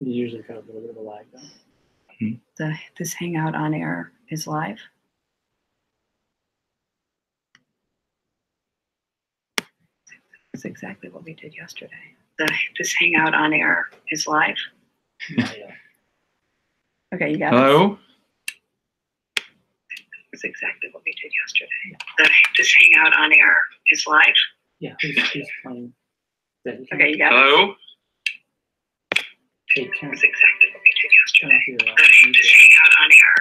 You usually kind of a little bit of a lag though. This Hangout on air is live. That's exactly what we did yesterday. This Hangout on air is live. Okay, you got it. Hello? That's exactly what we did yesterday. This Hangout on air is live. Yeah, he's playing. Okay, you got it. Hello? Take turn. That's exactly what we did yesterday. Turn off This Hangout on air.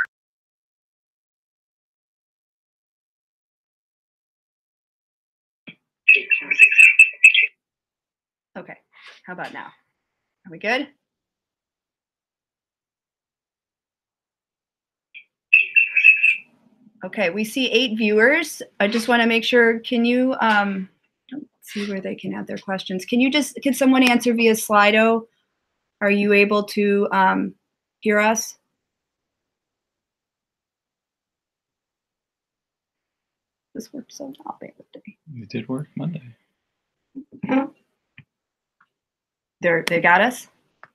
Okay, how about now? Are we good? Okay, we see 8 viewers. I just want to make sure, can you, let's see where they can add their questions. Can someone answer via Slido? Are you able to hear us? This worked so well the other day. It did work Monday. They got us?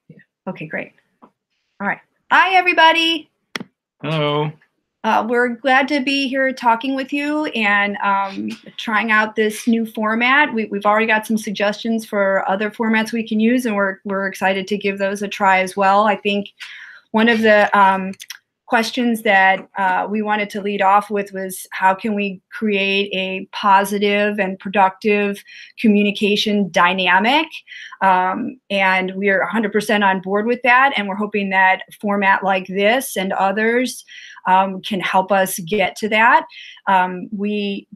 Yeah. Okay, great. All right. Hi, everybody. Hello. We're glad to be here talking with you and trying out this new format. We've already got some suggestions for other formats we can use, and we're excited to give those a try as well. I think one of the questions that we wanted to lead off with was how can we create a positive and productive communication dynamic? And we are 100% on board with that, and we're hoping that a format like this and others can help us get to that. We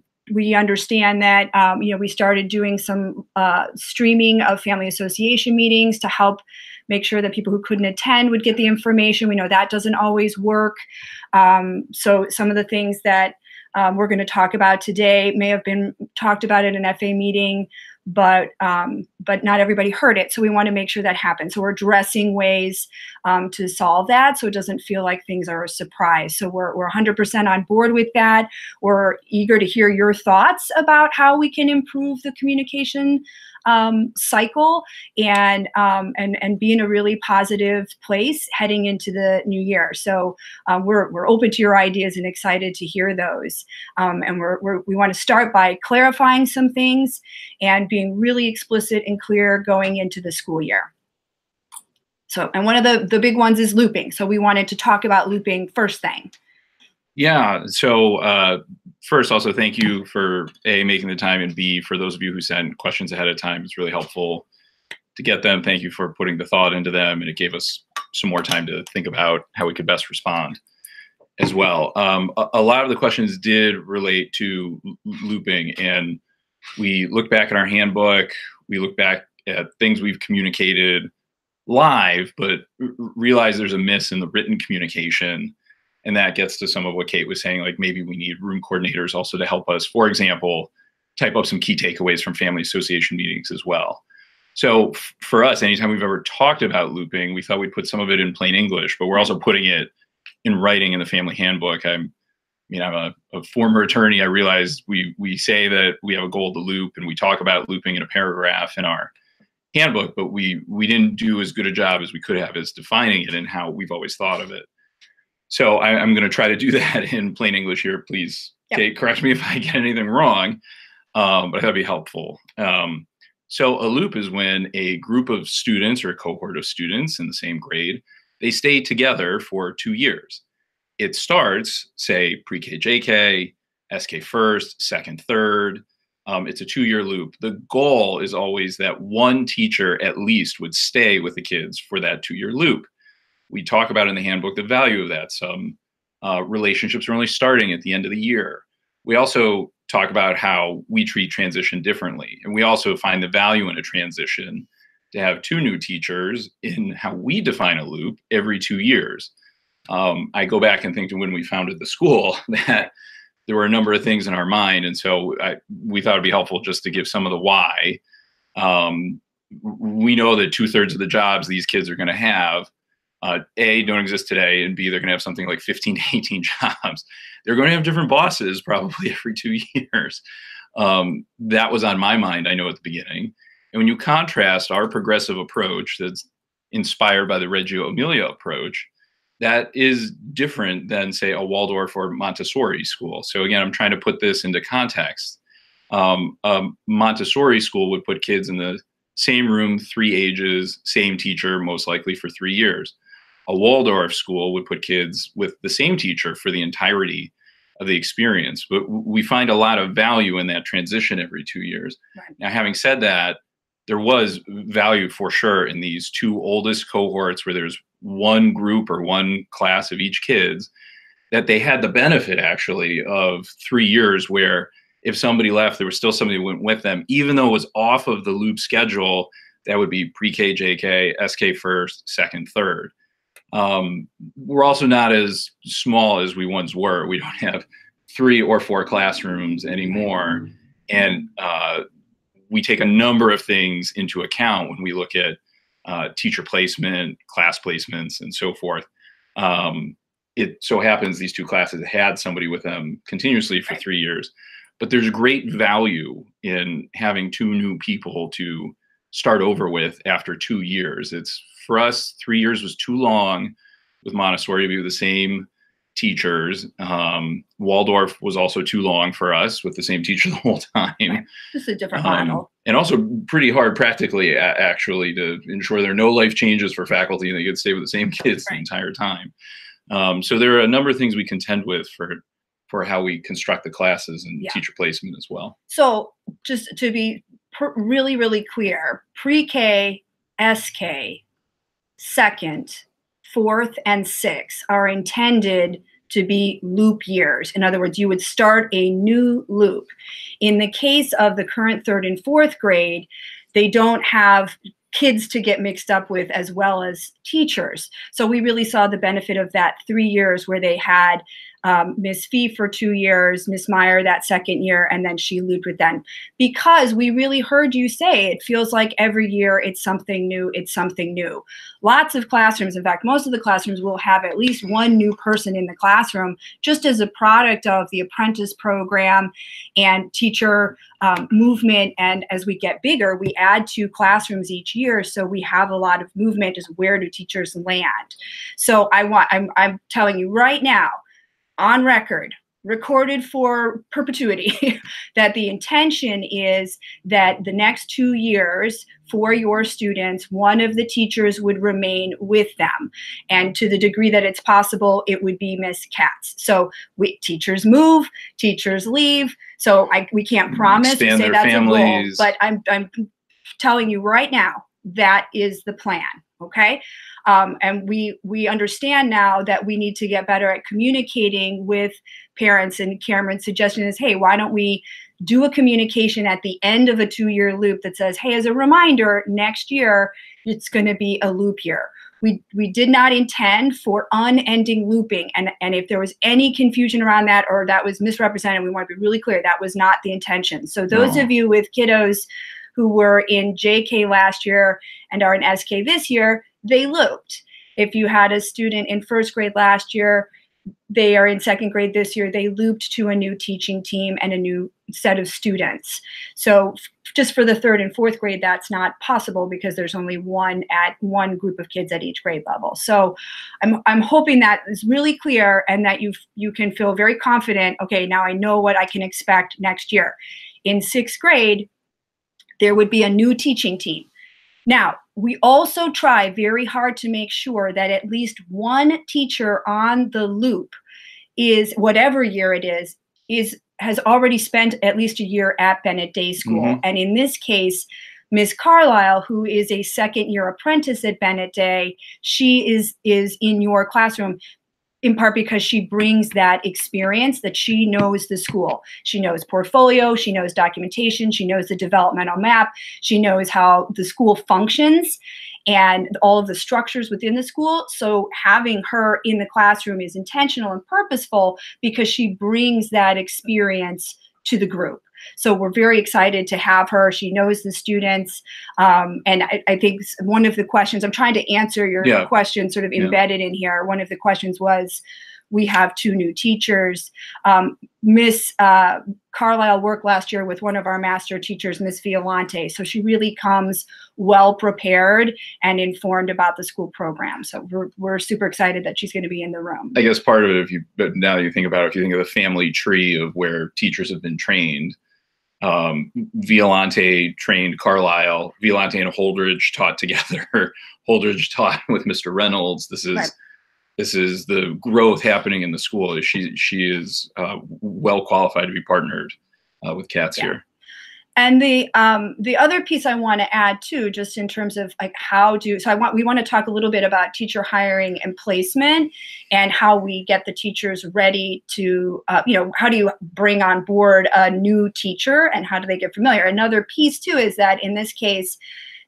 understand that we started doing some streaming of family association meetings to help make sure that people who couldn't attend would get the information. We know that doesn't always work. So some of the things that we're going to talk about today may have been talked about at an FA meeting, but not everybody heard it. So we want to make sure that happens. So we're addressing ways to solve that so it doesn't feel like things are a surprise. So we're 100% on board with that. We're eager to hear your thoughts about how we can improve the communication cycle and be in a really positive place heading into the new year. So we're open to your ideas and excited to hear those. And we want to start by clarifying some things and being really explicit and clear going into the school year. So, and one of the big ones is looping. So we wanted to talk about looping first thing. Yeah, so first, also thank you for A, making the time, and B, for those of you who sent questions ahead of time. It's really helpful to get them. Thank you for putting the thought into them, and it gave us some more time to think about how we could best respond as well. A lot of the questions did relate to looping, and we look back at our handbook, we look back at things we've communicated live, but realize there's a miss in the written communication. And that gets to some of what Kate was saying, like maybe we need room coordinators also to help us, for example, type up some key takeaways from family association meetings as well. So for us, anytime we've ever talked about looping, we thought we'd put some of it in plain English, but we're also putting it in writing in the family handbook. I'm a former attorney. I realized we say that we have a goal to loop, and we talk about looping in a paragraph in our handbook, but we didn't do as good a job as we could have as defining it and how we've always thought of it. So I'm going to try to do that in plain English here. Please, yep. Kate, correct me if I get anything wrong, but that'd be helpful. So a loop is when a group of students or a cohort of students in the same grade, they stay together for 2 years. It starts, say, pre-K, JK, SK first, second, third. It's a 2-year loop. The goal is always that one teacher at least would stay with the kids for that 2-year loop. We talk about in the handbook the value of that. Some relationships are only starting at the end of the year. We also talk about how we treat transition differently. And we also find the value in a transition to have 2 new teachers in how we define a loop every 2 years. I go back and think to when we founded the school that there were a number of things in our mind. And so we thought it'd be helpful just to give some of the why. We know that 2/3 of the jobs these kids are going to have A, don't exist today, and B, they're going to have something like 15 to 18 jobs. They're going to have different bosses probably every 2 years. That was on my mind, I know, at the beginning. And when you contrast our progressive approach that's inspired by the Reggio Emilia approach, that is different than, say, a Waldorf or Montessori school. So again, I'm trying to put this into context. A Montessori school would put kids in the same room, 3 ages, same teacher, most likely for 3 years. A Waldorf school would put kids with the same teacher for the entirety of the experience. But we find a lot of value in that transition every 2 years. Right. Now, having said that, there was value for sure in these 2 oldest cohorts where there's one group or one class of each kids, that they had the benefit actually of 3 years where if somebody left, there was still somebody who went with them, even though it was off of the loop schedule. That would be pre-K, JK, SK first, second, third. We're also not as small as we once were. We don't have 3 or 4 classrooms anymore. And we take a number of things into account when we look at teacher placement, class placements, and so forth. It so happens these 2 classes had somebody with them continuously for 3 years. But there's great value in having 2 new people to start over with after 2 years. It's, for us, 3 years was too long with Montessori to be with the same teachers. Waldorf was also too long for us with the same teacher the whole time. Right. Just a different model. And also pretty hard practically, actually, to ensure there are no life changes for faculty and they get to stay with the same kids the entire time. So there are a number of things we contend with for how we construct the classes and teacher placement as well. So just to be really, really clear, pre-K, SK, second, fourth, and sixth are intended to be loop years. In other words, you would start a new loop. In the case of the current 3rd and 4th grade, they don't have kids to get mixed up with as well as teachers. So we really saw the benefit of that 3 years where they had Miss Fee for 2 years, Miss Meyer that 2nd year, and then she looped with them. Because we really heard you say it feels like every year it's something new, it's something new. Lots of classrooms, in fact, most of the classrooms will have at least 1 new person in the classroom just as a product of the apprentice program and teacher movement. And as we get bigger, we add 2 classrooms each year, so we have a lot of movement as where do teachers land. So I'm telling you right now, on record, recorded for perpetuity, that the intention is that the next 2 years for your students, one of the teachers would remain with them. And to the degree that it's possible, it would be Miss Katz. So teachers move, teachers leave. So we can't promise to say that's families. A goal, but I'm telling you right now, that is the plan, okay? And we understand now that we need to get better at communicating with parents, and Cameron's suggestion is, hey, why don't we do a communication at the end of a 2-year loop that says, hey, as a reminder, next year, it's going to be a loop year. We did not intend for unending looping. And if there was any confusion around that or that was misrepresented, we want to be really clear, that was not the intention. So those of you with kiddos who were in JK last year and are in SK this year, they looped. If you had a student in 1st grade last year, they are in 2nd grade this year, they looped to a new teaching team and a new set of students. So just for the 3rd and 4th grade, that's not possible because there's only one group of kids at each grade level. So I'm hoping that is really clear and that you can feel very confident, okay, now I know what I can expect next year. In 6th grade, there would be a new teaching team. Now, we also try very hard to make sure that at least one teacher on the loop is, whatever year it is has already spent at least a year at Bennett Day School. Mm-hmm. And in this case, Ms. Carlisle, who is a 2nd year apprentice at Bennett Day, she is in your classroom, in part because she brings that experience, that she knows the school. She knows portfolio, she knows documentation, she knows the developmental map, she knows how the school functions and all of the structures within the school. So having her in the classroom is intentional and purposeful because she brings that experience to the group. So we're very excited to have her. She knows the students. And I think one of the questions, I'm trying to answer your question sort of embedded in here. One of the questions was we have 2 new teachers. Miss Carlisle worked last year with one of our master teachers, Miss Violante. So she really comes well prepared and informed about the school program. So we're super excited that she's going to be in the room. I guess part of it, but now you think about it, if you think of the family tree of where teachers have been trained, Violante trained Carlisle, Violante and Holdridge taught together. Holdridge taught with Mr. Reynolds. This is Right. This is the growth happening in the school. She is well qualified to be partnered with Katz here. And the other piece I want to add too, just in terms of like we want to talk a little bit about teacher hiring and placement and how we get the teachers ready to, how do you bring on board a new teacher and how do they get familiar? Another piece too is that in this case,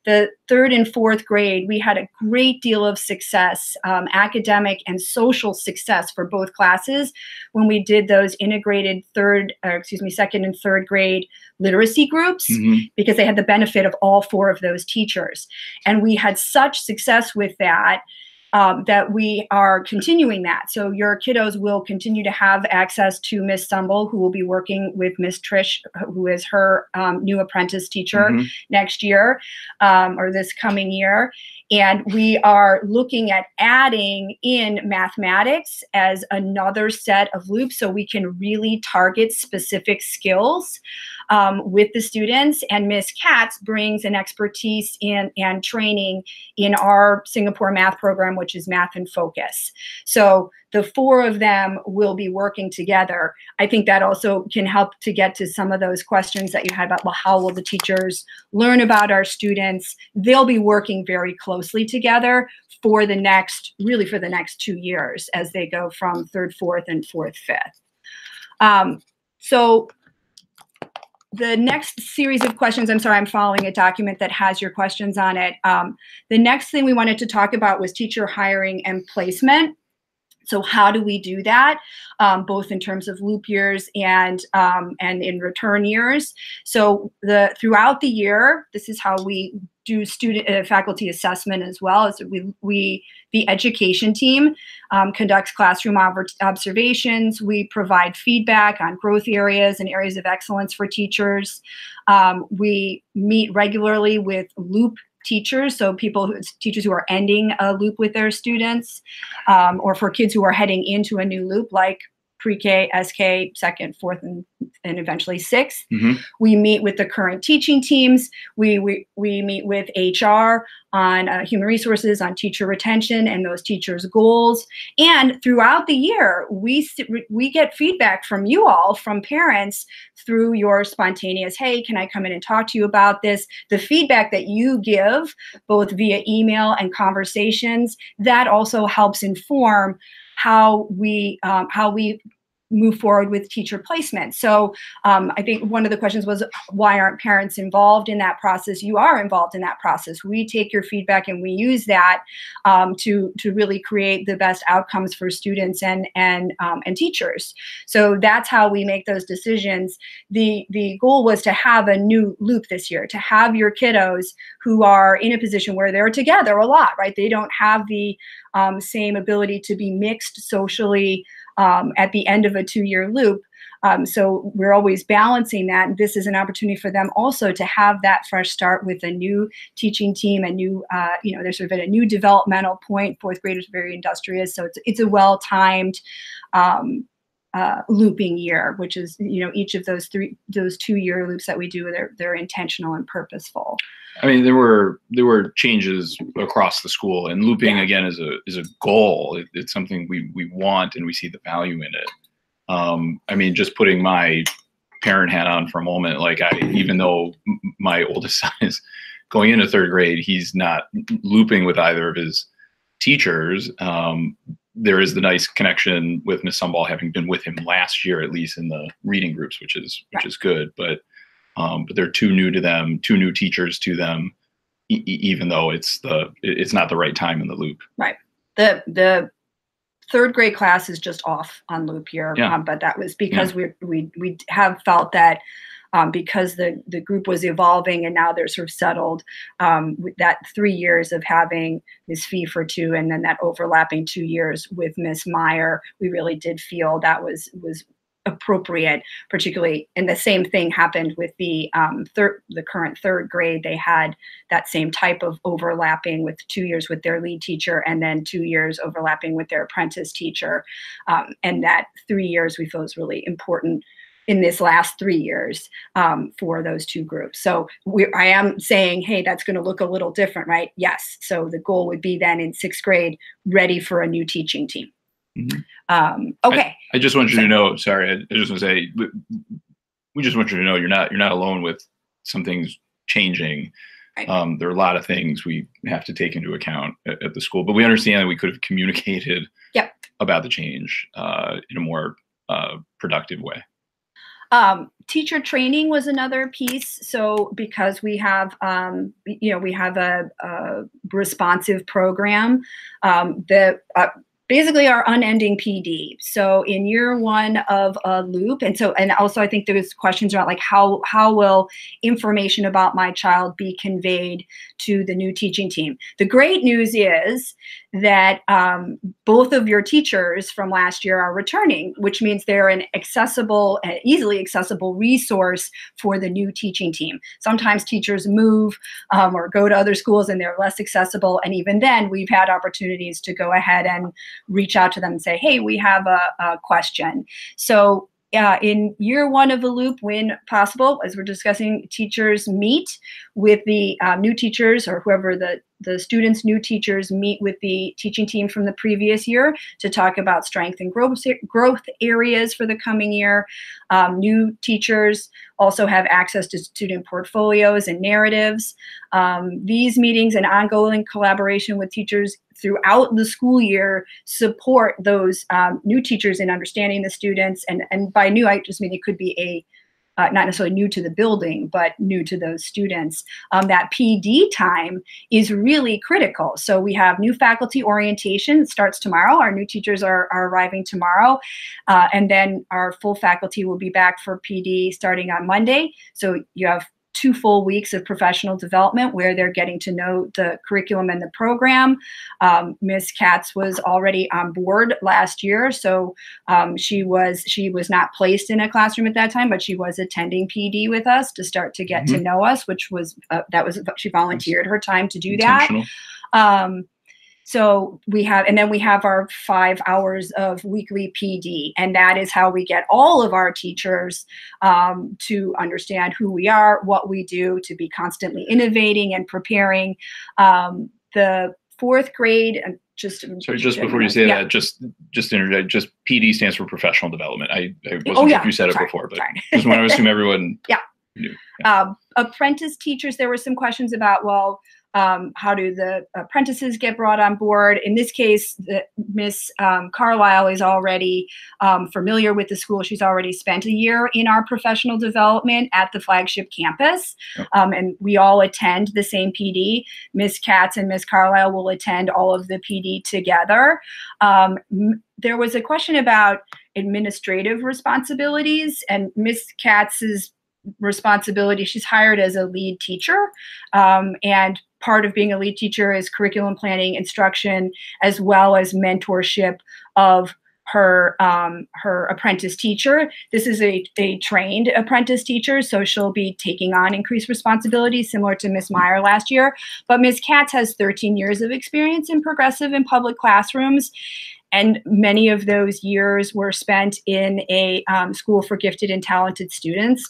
the 3rd and 4th grade, we had a great deal of success, academic and social success for both classes when we did those integrated 2nd and 3rd grade literacy groups, because they had the benefit of all 4 of those teachers. And we had such success with that, that we are continuing that. So your kiddos will continue to have access to Miss Stumble, who will be working with Miss Trish, who is her new apprentice teacher next year, or this coming year. And we are looking at adding in mathematics as another set of loops so we can really target specific skills with the students. And Miss Katz brings an expertise and training in our Singapore math program, which is Math in Focus. So the 4 of them will be working together. I think that also can help to get to some of those questions that you had about, well, how will the teachers learn about our students? They'll be working very closely together for the next 2 years as they go from 3rd, 4th, and 4th, 5th. So the next series of questions, I'm sorry, I'm following a document that has your questions on it. The next thing we wanted to talk about was teacher hiring and placement. So how do we do that, both in terms of loop years and in return years? So throughout the year, this is how we do student faculty assessment as well. As the education team conducts classroom observations. We provide feedback on growth areas and areas of excellence for teachers. We meet regularly with loop teachers, so teachers who are ending a loop with their students, or for kids who are heading into a new loop, like pre-K, SK, 2nd, 4th, and eventually 6th. We meet with the current teaching teams. We meet with HR on human resources, on teacher retention and those teachers' goals. And throughout the year, we get feedback from you all, from parents, through your spontaneous, hey, can I come in and talk to you about this? The feedback that you give, both via email and conversations, that also helps inform how we move forward with teacher placement. So I think one of the questions was, why aren't parents involved in that process? You are involved in that process. We take your feedback and we use that to really create the best outcomes for students and teachers. So that's how we make those decisions. The goal was to have a new loop this year, to have your kiddos who are in a position where they're together a lot, right? They don't have the same ability to be mixed socially at the end of a 2-year loop. So we're always balancing that. And this is an opportunity for them also to have that fresh start with a new teaching team, a new, they're sort of at a new developmental point. 4th graders are very industrious. So it's a well-timed looping year, which is, each of those 2-year loops that we do, they're intentional and purposeful. I mean, there were changes across the school, and looping again is a goal. It's something we want, and we see the value in it. I mean, just putting my parent hat on for a moment, like even though my oldest son is going into 3rd grade, he's not looping with either of his teachers. There is the nice connection with Miss Sumball, having been with him last year, at least in the reading groups, which is good. But they're too new to them, 2 new teachers to them, even though it's not the right time in the loop. Right. The 3rd grade class is just off on loop year, but that was because we have felt that because the group was evolving and now they're sort of settled, with that 3 years of having Ms. Fee for 2 and then that overlapping 2 years with Ms. Meyer, we really did feel that was appropriate, particularly. And the same thing happened with the current 3rd grade. They had that same type of overlapping with 2 years with their lead teacher and then 2 years overlapping with their apprentice teacher. And that 3 years we feel is really important in this last 3 years for those 2 groups. So I am saying, hey, that's going to look a little different, right? Yes. So the goal would be then in 6th grade, ready for a new teaching team. Mm-hmm. Okay. I just want you to know, sorry, I just want to say, we just want you to know you're not alone with some things changing. Right. There are a lot of things we have to take into account at the school, but we understand that we could have communicated about the change in a more productive way. Teacher training was another piece. So because we have, we have a responsive program that basically our unending PD. So in year 1 of a loop, and also I think there was questions about like how will information about my child be conveyed to the new teaching team. The great news is that both of your teachers from last year are returning, which means they're an accessible, easily accessible resource for the new teaching team. Sometimes teachers move or go to other schools and they're less accessible. And even then we've had opportunities to go ahead and reach out to them and say, hey, we have a question. So in year 1 of the loop, when possible, as we're discussing, teachers meet with the new teachers, or whoever the students' new teachers meet with the teaching team from the previous year to talk about strength and growth areas for the coming year. New teachers also have access to student portfolios and narratives. These meetings and ongoing collaboration with teachers throughout the school year support those new teachers in understanding the students. And by new, I just mean it could be not necessarily new to the building, but new to those students. That PD time is really critical. So we have new faculty orientation. It starts tomorrow. Our new teachers are arriving tomorrow. And then our full faculty will be back for PD starting on Monday. So you have 2 full weeks of professional development where they're getting to know the curriculum and the program. Ms. Katz was already on board last year, so she was not placed in a classroom at that time, but she was attending PD with us to start to get to know us, which was she volunteered her time to do that. So we have our 5 hours of weekly PD, and that is how we get all of our teachers to understand who we are, what we do, to be constantly innovating and preparing. The 4th grade, just before you say that, just to interject, just PD stands for professional development. I wasn't sure if you said it before, but just want to assume everyone knew. Yeah. Apprentice teachers, there were some questions about, well, how do the apprentices get brought on board? In this case, Miss Carlisle is already familiar with the school. She's already spent a year in our professional development at the flagship campus, and we all attend the same PD. Miss Katz and Miss Carlisle will attend all of the PD together. There was a question about administrative responsibilities, and Miss Katz's responsibility, she's hired as a lead teacher, and part of being a lead teacher is curriculum planning, instruction, as well as mentorship of her apprentice teacher. This is a trained apprentice teacher, so she'll be taking on increased responsibility, similar to Miss Meyer last year. But Miss Katz has 13 years of experience in progressive and public classrooms, and many of those years were spent in a school for gifted and talented students.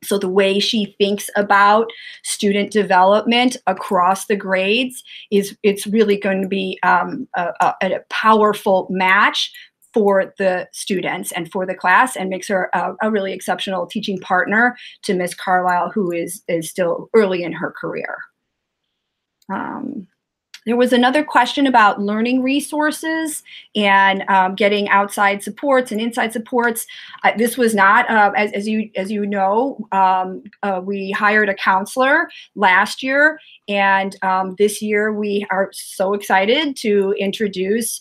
So the way she thinks about student development across the grades it's really going to be a powerful match for the students and for the class, and makes her a really exceptional teaching partner to Miss Carlisle, who is still early in her career. There was another question about learning resources and getting outside supports and inside supports. This was not, as you know, we hired a counselor last year, and this year we are so excited to introduce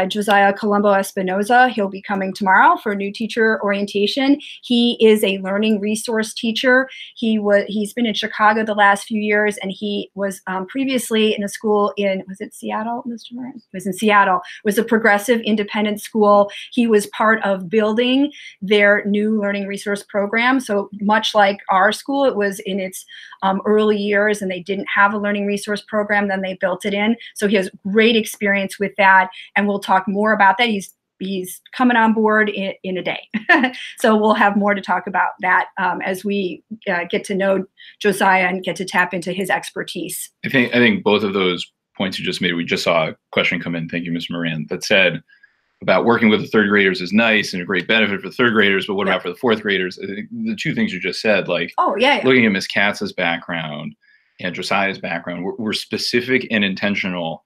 Josiah Colombo Espinoza. He'll be coming tomorrow for a new teacher orientation. He is a learning resource teacher. He's been in Chicago the last few years, and he was previously in a school in, was it Seattle, Mr. Moran? It was in Seattle. It was a progressive independent school. He was part of building their new learning resource program. So much like our school, it was in its early years and they didn't have a learning resource program, then they built it in. So he has great experience with that, and we'll talk more about that. He's coming on board in a day. So we'll have more to talk about that as we get to know Josiah and get to tap into his expertise. I think both of those points you just made, we just saw a question come in, thank you, Ms. Moran, that said about working with the third graders is nice and a great benefit for the third graders, but what about for the fourth graders? I think the two things you just said, like looking at Ms. Katz's background and Josiah's background, we're specific and intentional.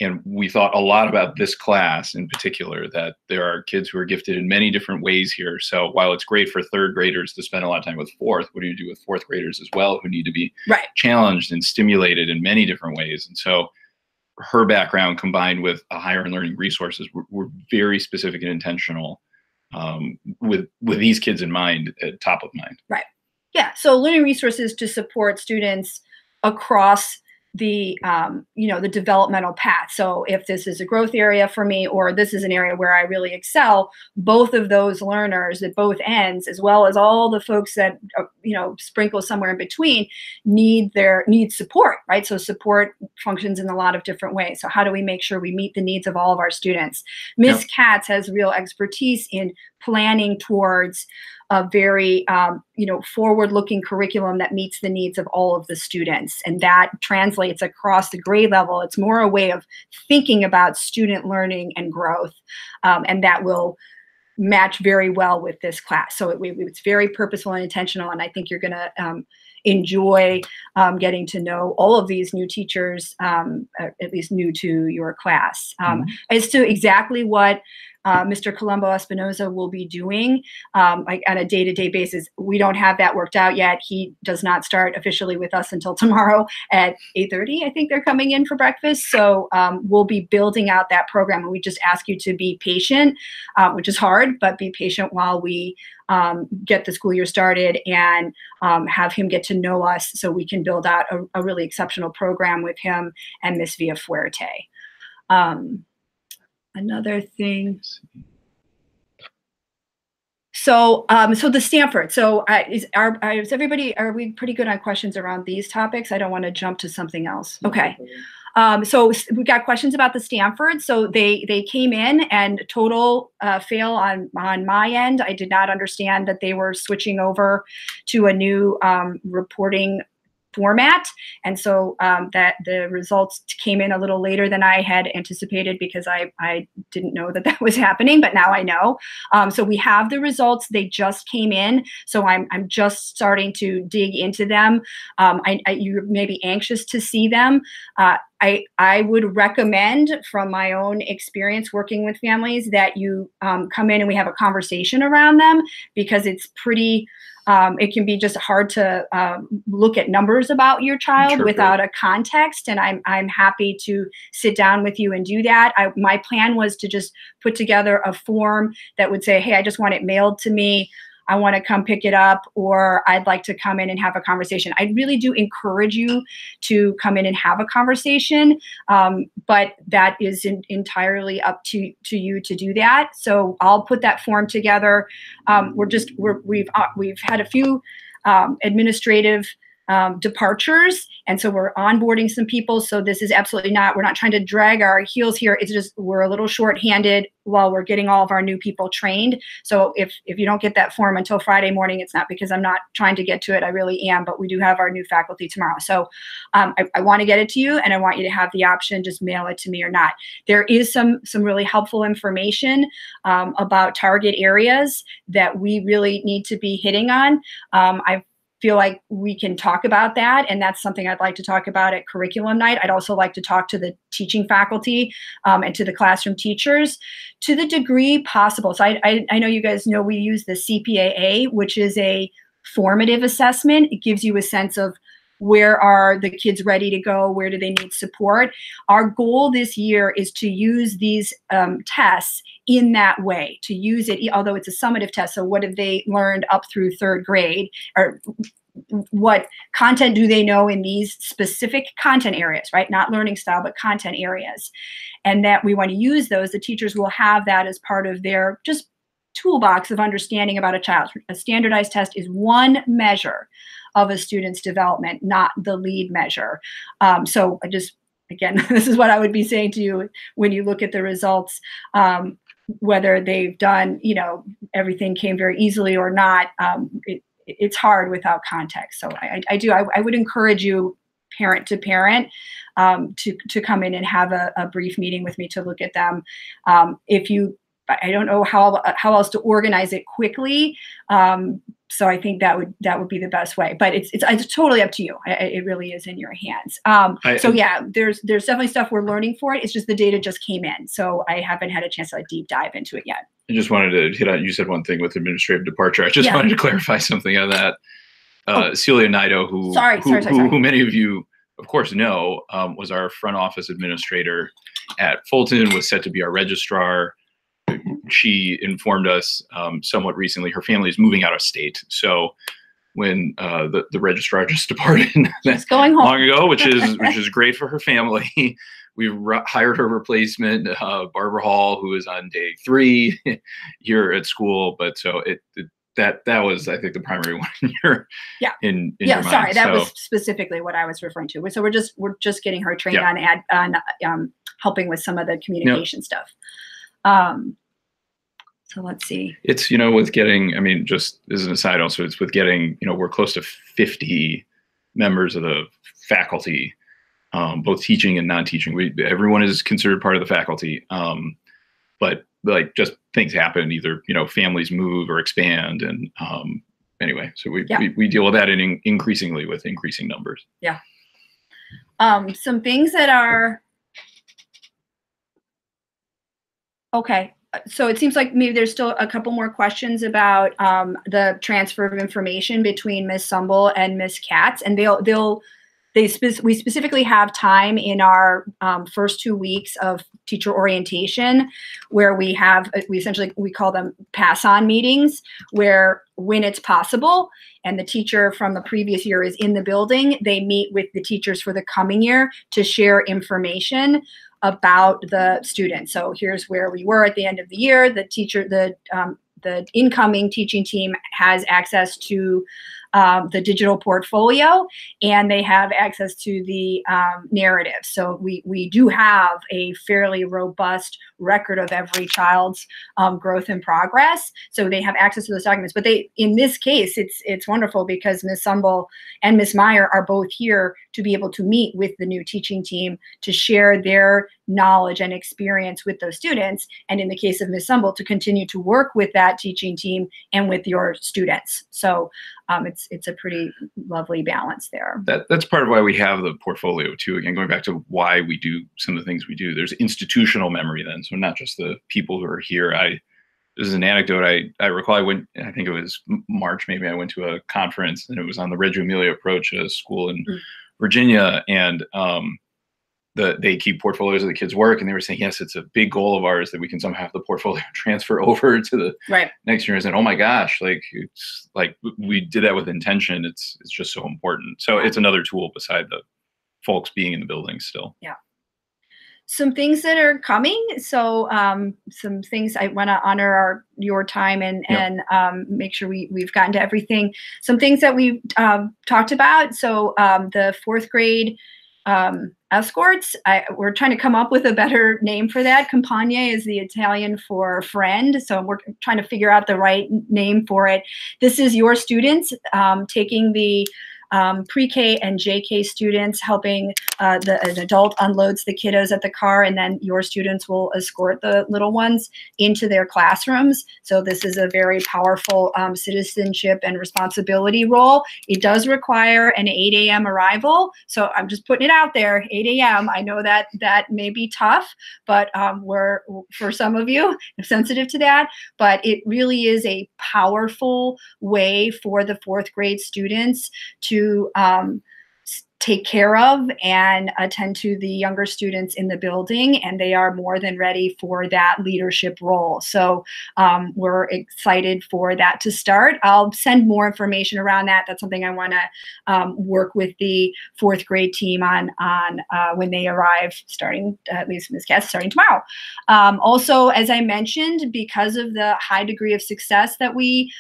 And we thought a lot about this class in particular, that there are kids who are gifted in many different ways here. So while it's great for third graders to spend a lot of time with fourth, what do you do with fourth graders as well, who need to be challenged and stimulated in many different ways? And so her background combined with a higher in learning resources, we're very specific and intentional with these kids in mind, top of mind. Right. Yeah. So learning resources to support students across the the developmental path. So if this is a growth area for me, or this is an area where I really excel, both of those learners at both ends, as well as all the folks that sprinkle somewhere in between, need support, right? So support functions in a lot of different ways. So how do we make sure we meet the needs of all of our students? Ms. Katz has real expertise in planning towards a very forward-looking curriculum that meets the needs of all of the students, and that translates across the grade level. It's more a way of thinking about student learning and growth, and that will match very well with this class. So it's very purposeful and intentional, and I think you're going to enjoy getting to know all of these new teachers, at least new to your class. As to exactly what Mr. Colombo Espinoza will be doing like on a day-to-day basis, we don't have that worked out yet. He does not start officially with us until tomorrow at 8:30. I think they're coming in for breakfast. So we'll be building out that program, and we just ask you to be patient, which is hard, but be patient while we get the school year started and have him get to know us so we can build out a really exceptional program with him and Miss Villafuerte. Another thing. So the Stanford. So is everybody, are we pretty good on questions around these topics? I don't want to jump to something else. Okay. So we got questions about the Stanford. So they came in and total fail on my end. I did not understand that they were switching over to a new reporting format, and so that the results came in a little later than I had anticipated, because I didn't know that was happening, but now I know. So we have the results. They just came in, so I'm just starting to dig into them. You may be anxious to see them. I would recommend, from my own experience working with families, that you come in and we have a conversation around them, because it's pretty it can be just hard to look at numbers about your child without a context, and I'm happy to sit down with you and do that. My plan was to just put together a form that would say, hey, I just want it mailed to me. I want to come pick it up, or I'd like to come in and have a conversation. I really do encourage you to come in and have a conversation, but that is entirely up to you to do that. So I'll put that form together. We've had a few administrative departures, and so we're onboarding some people. So this is absolutely not, we're not trying to drag our heels here. It's just we're a little short-handed while we're getting all of our new people trained. So if you don't get that form until Friday morning, it's not because I'm not trying to get to it. I really am, but we do have our new faculty tomorrow. So I want to get it to you, and I want you to have the option, just mail it to me or not. There is some really helpful information about target areas that we really need to be hitting on. I've feel like we can talk about that. And that's something I'd like to talk about at curriculum night. I'd also like to talk to the teaching faculty and to the classroom teachers to the degree possible. So I know you guys know we use the CPAA, which is a formative assessment. It gives you a sense of where are the kids ready to go? Where do they need support? Our goal this year is to use these tests in that way, to use it, although it's a summative test. So what have they learned up through third grade? Or what content do they know in these specific content areas, right? Not learning style, but content areas. And that we want to use those. The teachers will have that as part of their just toolbox of understanding about a child. A standardized test is one measure of a student's development, not the lead measure. So again, this is what I would be saying to you when you look at the results, whether they've done, everything came very easily or not. It's hard without context. So I would encourage you, parent to parent, to come in and have a brief meeting with me to look at them. I don't know how else to organize it quickly. So I think that would be the best way, but it's totally up to you. It really is in your hands. So yeah, there's definitely stuff we're learning for it. It's just the data just came in, so I haven't had a chance to deep dive into it yet. I just wanted to hit on, you said one thing with administrative departure. I just wanted to clarify something on that. Celia Nido, who many of you, of course, know, was our front office administrator at Fulton, was set to be our registrar. She informed us somewhat recently her family is moving out of state. So when the registrar just departed going home long ago, which is great for her family, we hired her replacement, Barbara Hall, who is on day 3 here at school. But so that was, I think, the primary one in your in your mind. Sorry, that was specifically what I was referring to. So we're just getting her trained on helping with some of the communication stuff. So let's see. It's, with getting, just as an aside also, it's with getting, we're close to 50 members of the faculty, both teaching and non-teaching. Everyone is considered part of the faculty. But like just things happen, either, families move or expand. And anyway, so we deal with that increasingly with increasing numbers. Yeah. Some things that are, okay. So it seems like maybe there's still a couple more questions about the transfer of information between Ms. Sumbel and Ms. Katz, and we specifically have time in our first 2 weeks of teacher orientation where we essentially call them pass-on meetings, where when it's possible and the teacher from the previous year is in the building, they meet with the teachers for the coming year to share information about the student. So here's where we were at the end of the year. The incoming teaching team has access to the digital portfolio, and they have access to the narrative. So we do have a fairly robust record of every child's growth and progress. So they have access to those documents. But in this case, it's wonderful because Ms. Sumbel and Ms. Meyer are both here to be able to meet with the new teaching team to share their knowledge and experience with those students. And in the case of Ms. Sumbel, to continue to work with that teaching team and with your students. So it's a pretty lovely balance there. That's part of why we have the portfolio too. Again, going back to why we do some of the things we do, there's institutional memory then. So not just the people who are here. This is an anecdote. I recall I think it was March, maybe I went to a conference and it was on the Reggio Emilia approach, a school in Virginia. And they keep portfolios of the kids' work, and they were saying, yes, it's a big goal of ours that we can somehow have the portfolio transfer over to the next year. And I said, oh my gosh, it's like we did that with intention. It's just so important. So it's another tool beside the folks being in the building still. Yeah. Some things that are coming. So some things I want to honor your time and make sure we've gotten to everything. Some things that we've talked about. So the 4th grade escorts, we're trying to come up with a better name for that. Compagnie is the Italian for friend. So we're trying to figure out the right name for it. This is your students taking the pre-K and JK students helping an adult unloads the kiddos at the car, and then your students will escort the little ones into their classrooms. So this is a very powerful citizenship and responsibility role. It does require an 8 a.m. arrival. So I'm just putting it out there, 8 a.m. I know that that may be tough, but we're, for some of you, I'm sensitive to that, but it really is a powerful way for the 4th grade students to take care of and attend to the younger students in the building, and they are more than ready for that leadership role. So we're excited for that to start. I'll send more information around that. That's something I want to work with the 4th grade team on when they arrive, starting, at least Ms. Katz, starting tomorrow. Also, as I mentioned, because of the high degree of success that we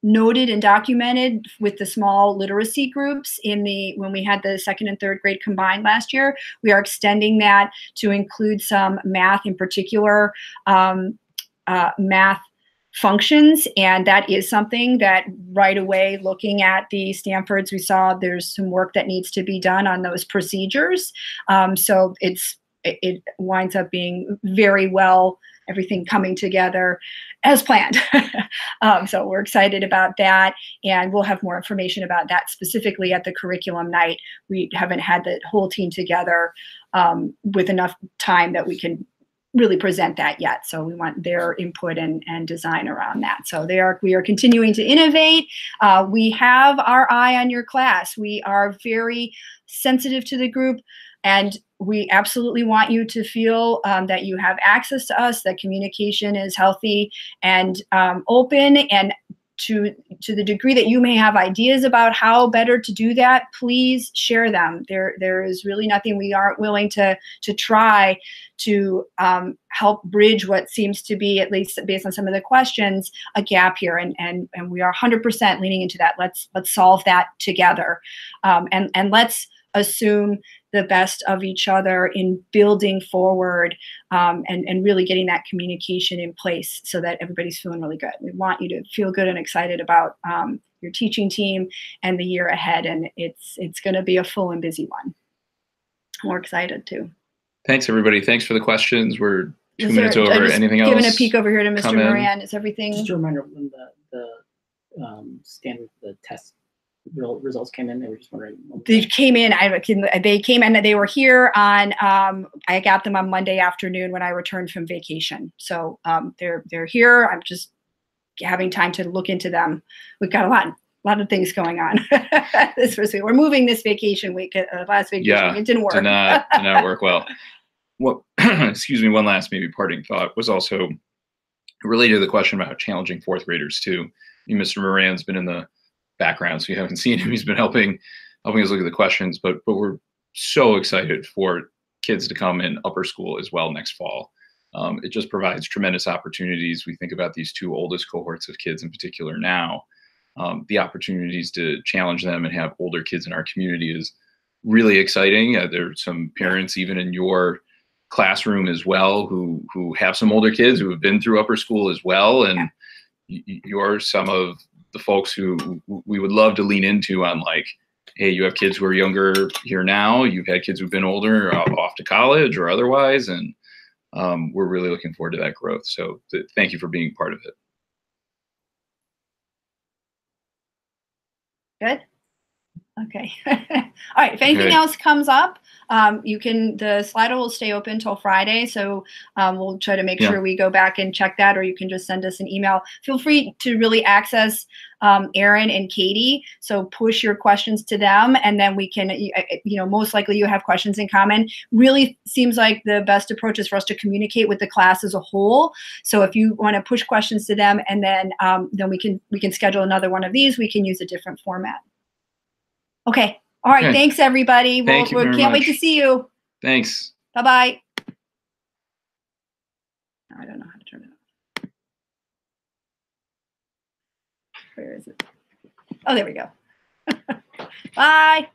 noted and documented with the small literacy groups when we had the 2nd and 3rd grade combined last year, we are extending that to include some math, in particular math functions. And that is something that right away, looking at the Stanfords, we saw there's some work that needs to be done on those procedures. So it winds up being very well, everything coming together as planned. So we're excited about that, and we'll have more information about that specifically at the curriculum night. We haven't had the whole team together with enough time that we can really present that yet. So we want their input and design around that. So we are continuing to innovate. We have our eye on your class. We are very sensitive to the group, and we absolutely want you to feel that you have access to us, that communication is healthy and open, and to the degree that you may have ideas about how better to do that, please share them. There is really nothing we aren't willing to try to help bridge what seems to be, at least based on some of the questions, a gap here, and we are 100% leaning into that. Let's solve that together, and let's assume the best of each other in building forward and really getting that communication in place so that everybody's feeling really good. We want you to feel good and excited about your teaching team and the year ahead, and it's going to be a full and busy one. We're excited too. Thanks, everybody. Thanks for the questions. We're 2 minutes over. Anything else? Giving a peek over here to Mr. Moran. Is everything? Just a reminder, when the test results came in, they were just wondering. They came in. They came in. They were here on. I got them on Monday afternoon when I returned from vacation. So they're here. I'm just having time to look into them. We've got a lot of things going on. We're moving this vacation week. Last vacation week, it didn't work. Did not work well. What? Excuse me. One last maybe parting thought was also related to the question about challenging 4th graders too. Mr. Moran's been in the background, so you haven't seen him. He's been helping us look at the questions, but we're so excited for kids to come in upper school as well next fall. It just provides tremendous opportunities. We think about these 2 oldest cohorts of kids in particular now. The opportunities to challenge them and have older kids in our community is really exciting. There are some parents even in your classroom as well who have some older kids who have been through upper school as well, and you're some of the folks who we would love to lean into on, like, hey, you have kids who are younger here now, you've had kids who've been older off to college or otherwise, and we're really looking forward to that growth. So thank you for being part of it. Good. Okay. All right. If anything else comes up, the Slido will stay open till Friday. So we'll try to make sure we go back and check that, or you can just send us an email. Feel free to really access Erin and Katie. So push your questions to them, and then we can, most likely you have questions in common. Really seems like the best approach is for us to communicate with the class as a whole. So if you want to push questions to them, and then we can schedule another one of these. We can use a different format. Okay. All right. Okay. Thanks, everybody. We can't wait to see you. Thanks. Bye-bye. I don't know how to turn it off. Where is it? Oh, there we go. Bye.